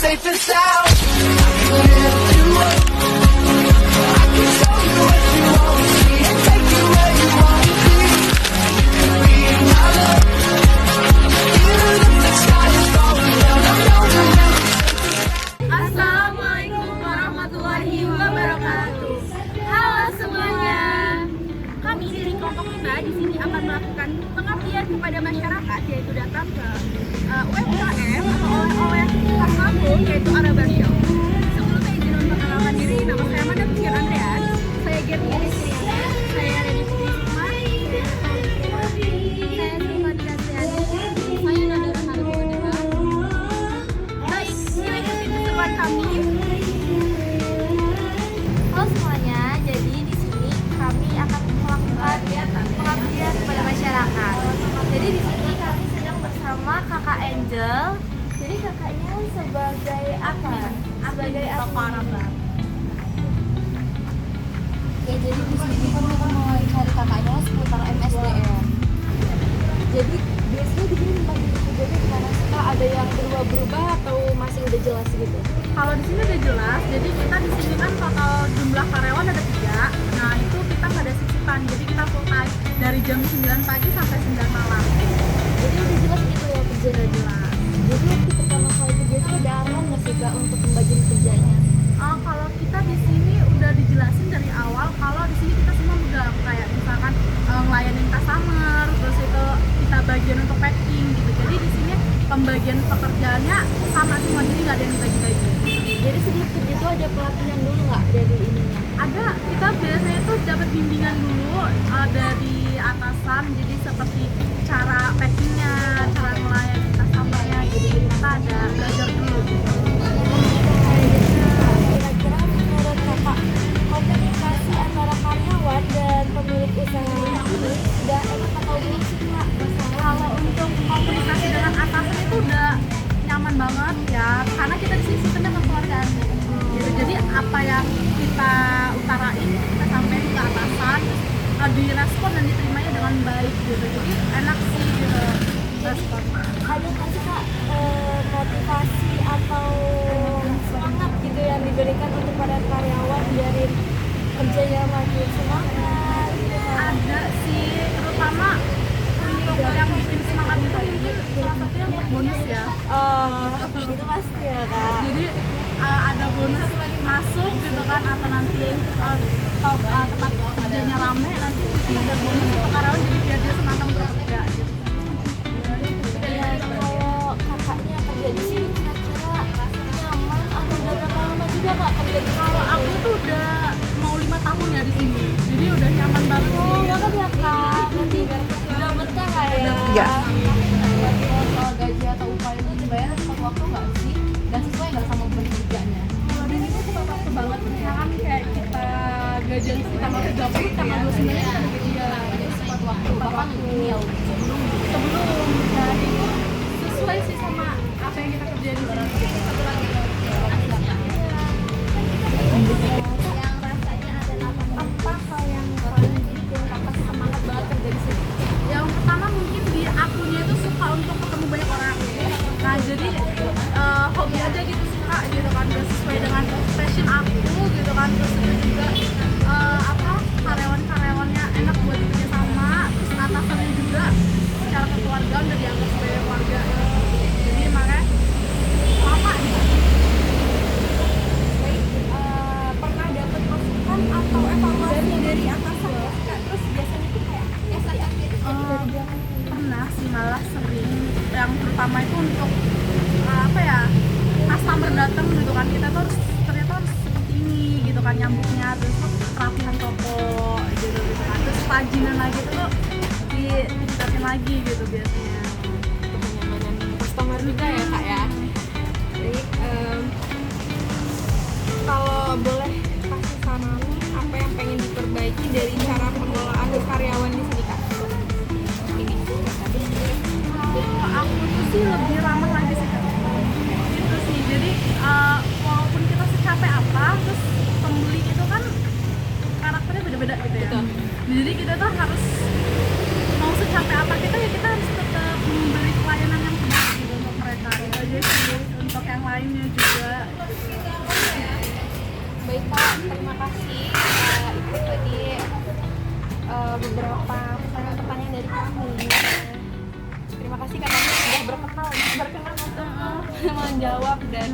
safe and sound. I can lift you up. I can show you what you won't see and take you where you want to be. You can be my love. Even if the sky is falling down, I know you'll never. Assalamualaikum warahmatullahi wabarakatuh. Halo semuanya. Kami dari kelompok kita di sini akan melakukan pengabdian kepada masyarakat, yaitu datang ke UMKM atau oleh-oleh khas Lampung, yaitu Arabar Show. Sebelumnya izin untuk memperkenalkan diri, nama saya Madam Cian Andrean. Saya Gerti Rizkyana. Saya Reni Putri Sukma. Saya Sukma Dirasyani. Saya Nadira Haribudima. Baik, ini keseruan kami. Halo semuanya, jadi di sini kami akan melakukan pengabdian kepada masyarakat. Jadi di sini kami sedang bersama Kakak Angel. Jadi kakaknya sebagai apa? Sebagai apa? Ya, jadi di sini kami akan mencari kakaknya seputar MSDM. Jadi biasanya di sini membagi tugasnya gimana sih Kak? Ada yang berubah-berubah atau masih udah jelas gitu? Kalau di sini udah jelas, jadi kita di sini kan total jumlah karyawan ada 3. Nah itu kita nggak ada sisipan, jadi kita full time dari jam 9 pagi sampai 9 malam. Jadi udah jelas gitu ya kerjanya. Udah jelas. Jadi waktu pertama kali kerja itu ada arahan nggak sih Kak untuk pembagian kerjanya? Kalau kita di sini udah dijelasin dari awal, kalau di sini kita semua udah kayak misalkan ngelayanin customer, terus itu kita bagian untuk packing gitu. Jadi di sini pembagian pekerjaannya sama semua, jadi nggak ada yang dibagi-bagi. Jadi sebelum kerja itu ada pelatihan dulu nggak dari ininya? Ada, kita biasanya tuh dapat bimbingan dulu dari atasan, jadi seperti cara packingnya, cara melayani customernya gitu. Jadi kita ada belajar dulu gitu. Kira-kira menurut kakak komunikasi antara karyawan dan pemilik usaha ini udah enak atau belum sih Kak? Kalau untuk komunikasi dengan atasan itu udah nyaman banget ya, karena kita di sini sistemnya kekeluargaan gitu. Jadi apa yang kita utarain kita sampaikan ke atasan, terus direspon dan diterimanya dengan baik gitu. Jadi enak sih gitu respon. Ada nggak sih Kak motivasi atau semangat gitu yang diberikan untuk para karyawan biarin kerjanya makin semangat gitu Kak? Ada sih, terutama untuk yang bikin semangat itu mungkin salah satunya bonus ya. Itu pasti ya Kak. Jadi ada bonus masuk gitu kan, atau nanti tempat kerjanya rame, nanti mungkin ada bonus untuk karyawan, jadi biar dia semangat bekerja gitu. Ya, kalau kakaknya kerja di sini kira-kira nyaman atau udah berapa lama juga Kak kerja di sini? Kalau aku tuh udah mau 5 tahun ya di sini, jadi udah nyaman banget sih. Oh, banget ya Kak. Berarti udah betah Kak ya? Iya. Soal gaji atau upah itu dibayar tepat waktu nggak sih? Dan sesuai nggak sama beban kerjanya? Kalau di sini tepat waktu banget, misalkan kayak kita gajian sih tanggal 30, tanggal 29 kita ada gajian. Jadi tepat waktu, bahkan ini ya sebelum Jadi sesuai sih sama apa yang kita kerjain di sini. Satu lagi Yang rasanya adalah apa hal yang paling bikin kakak semangat banget kerja di sini? yang pertama mungkin di akunya itu suka untuk ketemu banyak orang. Nah jadi hobi aja gitu, suka gitu kan, udah sesuai dengan passion aku gitu kan. Terus itu juga karyawan-karyawannya enak buat bekerja sama, terus atasannya juga secara kekeluargaan udah dianggap sebagai keluarga. Jadi makanya lama gitu. Baik, pernah dapat masukan atau evaluasi dari atasan ya Kak? Terus biasanya tuh kayak efek-efek itu dari belakang. Pernah sih, malah sering. Yang pertama itu untuk customer datang gitu kan, kita tuh ternyata harus seperti ini gitu kan nyambutnya, terus rapihan toko gitu kan, terus pajinan lagi tuh ditingkatin lagi gitu biasanya. Kenyamanan customer juga ya Kak ya. Jadi kalau boleh kasih saran apa yang pengen diperbaiki dari cara pengelolaan karyawan di sini Kak? Ini Kalau aku tuh sih lebih ramah lagi sih Kak. Gitu sih, jadi walaupun kita secapek apa, terus pembeli itu kan karakternya beda-beda gitu ya. Jadi kita tuh harus mau secapek apa kita, ya kita harus tetap memberi pelayanan yang terbaik gitu untuk mereka. Itu aja sih. Untuk yang lain lainnya juga. Baik Kak, terima kasih. Itu tadi beberapa pertanyaan dari kami. Terima kasih Kak, kami sudah berkenan untuk menjawab dan